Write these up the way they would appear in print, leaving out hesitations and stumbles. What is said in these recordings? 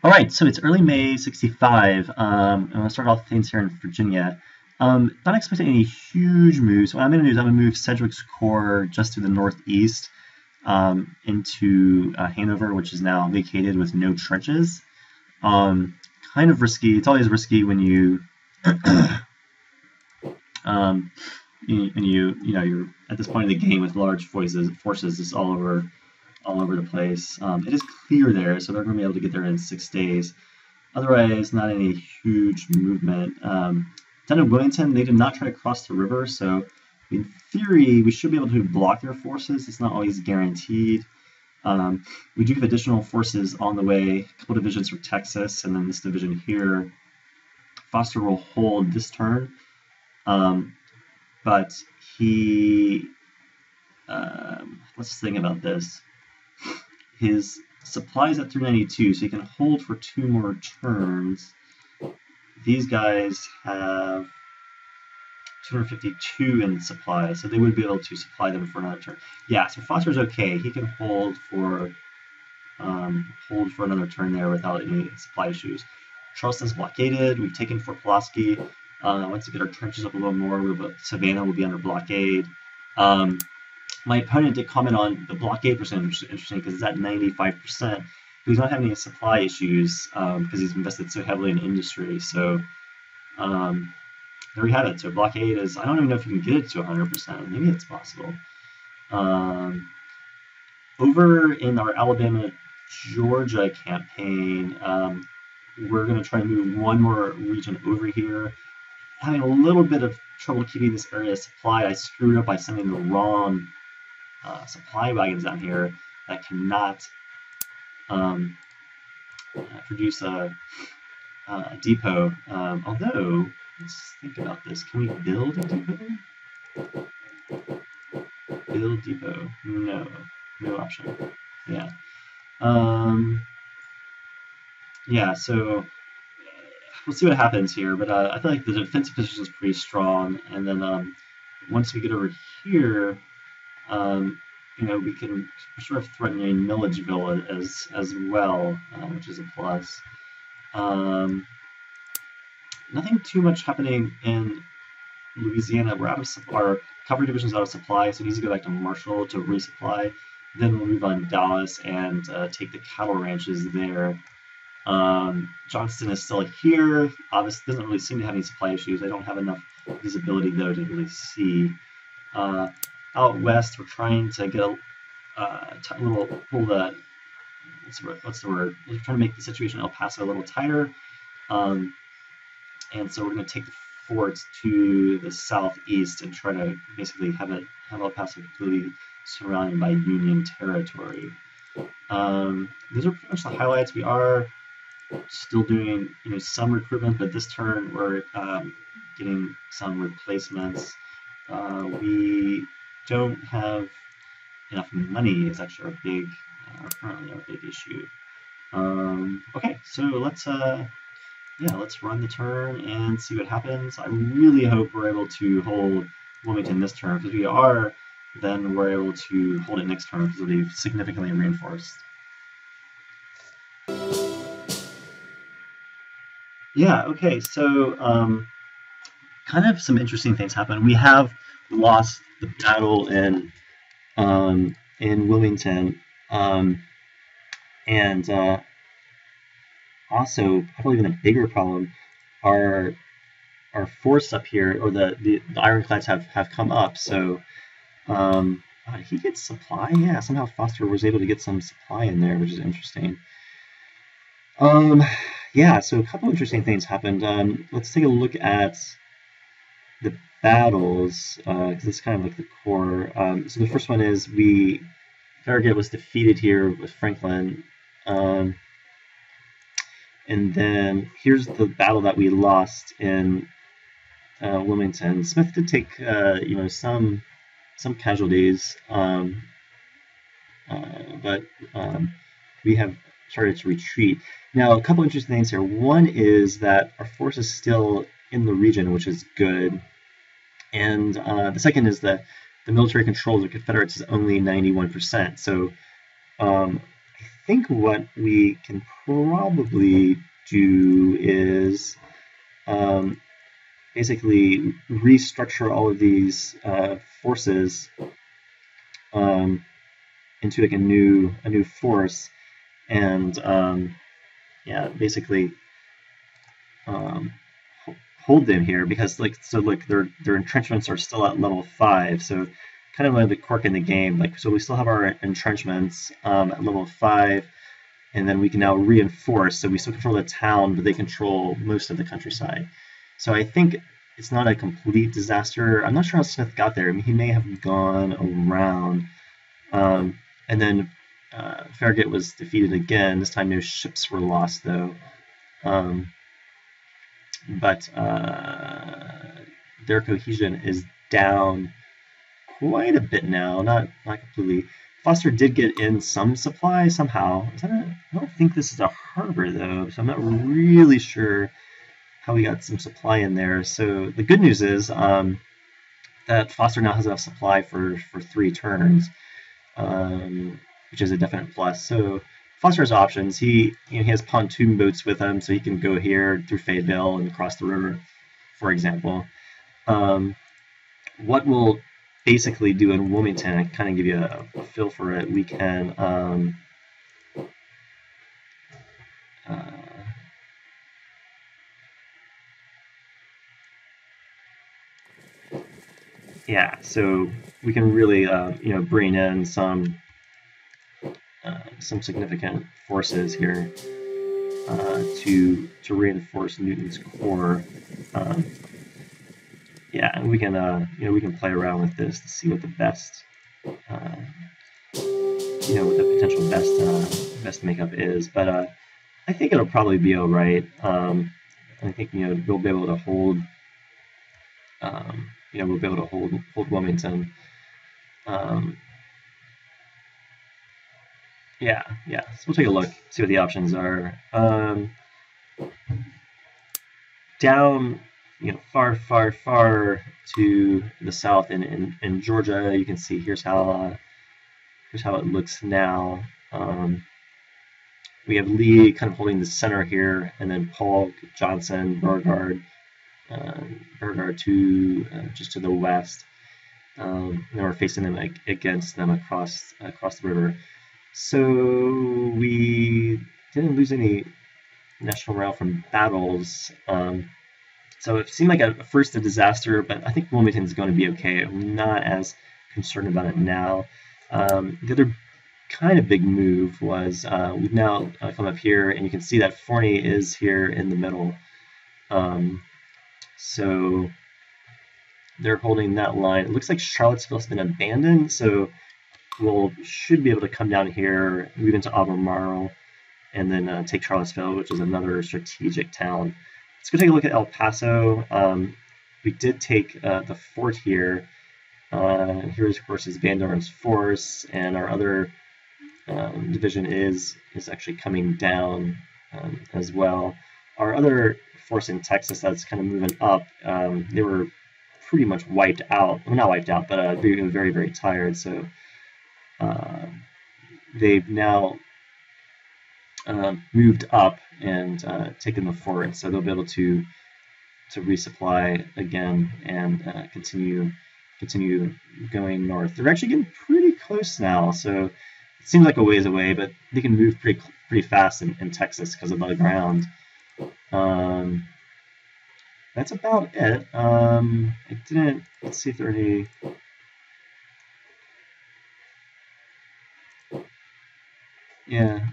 All right, so it's early May '65. I'm going to start off things here in Virginia. Not expecting any huge moves. What I'm going to do is I'm going to move Sedgwick's Corps just to the northeast into Hanover, which is now vacated with no trenches. Um, Kind of risky. It's always risky when you, um, you're at this point of the game with large forces just all over the place. It is clear there, so they're going to be able to get there in 6 days. Otherwise, not any huge movement. Down in Wilmington, they did not try to cross the river, so in theory, we should be able to block their forces. It's not always guaranteed. We do have additional forces on the way, a couple divisions from Texas, and then this division here. Foster will hold this turn, but he, let's think about this. His supply is at 392, so he can hold for 2 more turns. These guys have 252 in supply, so they would be able to supply them for another turn. Yeah, so Foster's okay. He can hold for another turn there without any supply issues. Charleston's blockaded. We've taken Fort Pulaski. Once we get our trenches up a little more, Savannah will be under blockade. My opponent did comment on the blockade percentage, which is interesting because it's at 95%. But he's not having any supply issues because he's invested so heavily in industry. So there we have it. So blockade is, I don't even know if you can get it to 100%. Maybe it's possible. Over in our Alabama, Georgia campaign, we're going to try to move one more region over here. Having a little bit of trouble keeping this area supplied. I screwed up by sending the wrong supply wagons down here that cannot produce a depot. Although, let's think about this. Can we build a depot? Build depot. No. No option. Yeah. Yeah, so we'll see what happens here, but I feel like the defensive position is pretty strong, and then once we get over here, we can sort of threaten a Milledgeville as well, which is a plus. Nothing too much happening in Louisiana. We're out of our cavalry division's out of supply, so it needs to go back to Marshall to resupply. Then we'll move on Dallas and take the cattle ranches there. Johnston is still here. Obviously, doesn't really seem to have any supply issues. I don't have enough visibility though to really see. Out west, we're trying to get what's the word? We're trying to make the situation in El Paso a little tighter. And so we're going to take the forts to the southeast and try to basically have El Paso completely surrounded by Union territory. These are pretty much the highlights. We are still doing some recruitment, but this turn we're getting some replacements. We don't have enough money. It's actually currently our big issue. Okay, so let's run the turn and see what happens. I really hope we're able to hold Wilmington this turn. If we are, then we're able to hold it next turn because it'll be significantly reinforced. Yeah, okay, so kind of some interesting things happen. We have lost the battle in Wilmington, and also probably even a bigger problem, our force up here, or the ironclads have come up. So he gets supply. Yeah, somehow Foster was able to get some supply in there, which is interesting. Yeah, so a couple interesting things happened. Let's take a look at the battles, because it's kind of like the core. So the first one is Farragut was defeated here with Franklin. And then here's the battle that we lost in Wilmington. Smith did take some casualties, but we have started to retreat. Now, a couple interesting things here. One is that our force is still in the region, which is good. And the second is that the military control of the Confederates is only 91%. So I think what we can probably do is basically restructure all of these forces into like a new force, and yeah, basically hold them here, because look, their entrenchments are still at level 5, so kind of like the quirk in the game. Like, so we still have our entrenchments at level 5, and then we can now reinforce. So we still control the town, but they control most of the countryside. So I think it's not a complete disaster. I'm not sure how Smith got there. I mean, he may have gone around. And then Farragut was defeated again. This time no ships were lost, though. But their cohesion is down quite a bit now. Not completely. Foster did get in some supply somehow. I don't think this is a harbor, though, so I'm not really sure how we got some supply in there. So the good news is that Foster now has enough supply for 3 turns, which is a definite plus. So Foster has options. He has pontoon boats with him, so he can go here through Fayetteville and cross the river, for example. What we'll basically do in Wilmington, I kind of give you a feel for it. We can yeah, so we can really bring in some significant forces here to reinforce Newton's core. Yeah, and we can play around with this to see what the best what the potential best makeup is. But I think it'll probably be all right. I think we'll be able to hold. We'll be able to hold Wilmington. Yeah. So we'll take a look, see what the options are. Down, far to the south in Georgia, you can see here's how it looks now. We have Lee kind of holding the center here, and then Polk, Johnson, Beauregard to just to the west. And we're facing them against them across the river. So we didn't lose any national morale from battles. So it seemed like at first a disaster, but I think Wilmington is going to be okay. I'm not as concerned about it now. The other kind of big move was we've now come up here, and you can see that Forney is here in the middle. So they're holding that line. It looks like Charlottesville's been abandoned, so should be able to come down here, move into Albemarle, and then take Charlottesville, which is another strategic town. Let's go take a look at El Paso. We did take the fort here. Here's, of course, is Van Dorn's force, and our other division is actually coming down as well. Our other force in Texas that's kind of moving up, they were pretty much wiped out. Well, not wiped out, but very, very, very tired. So they've now moved up and taken the fort, so they'll be able to resupply again and continue going north. They're actually getting pretty close now, so it seems like a ways away, but they can move pretty fast in Texas because of the ground. That's about it. Let's see if there are any. Yeah.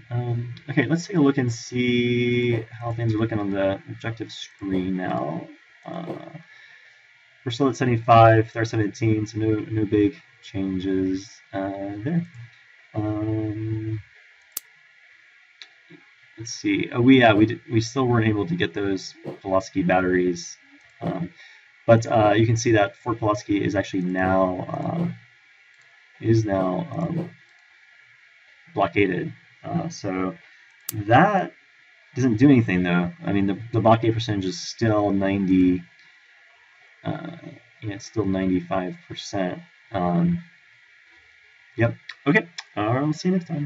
Okay, let's take a look and see how things are looking on the objective screen now. We're still at 75, they're 17, so no big changes there. Let's see. Oh, we still weren't able to get those Pulaski batteries, but you can see that Fort Pulaski is actually now blockaded. So that doesn't do anything, though. I mean, the blockade percentage is still 90. It's still 95%. Yep. Okay. I'll see you next time.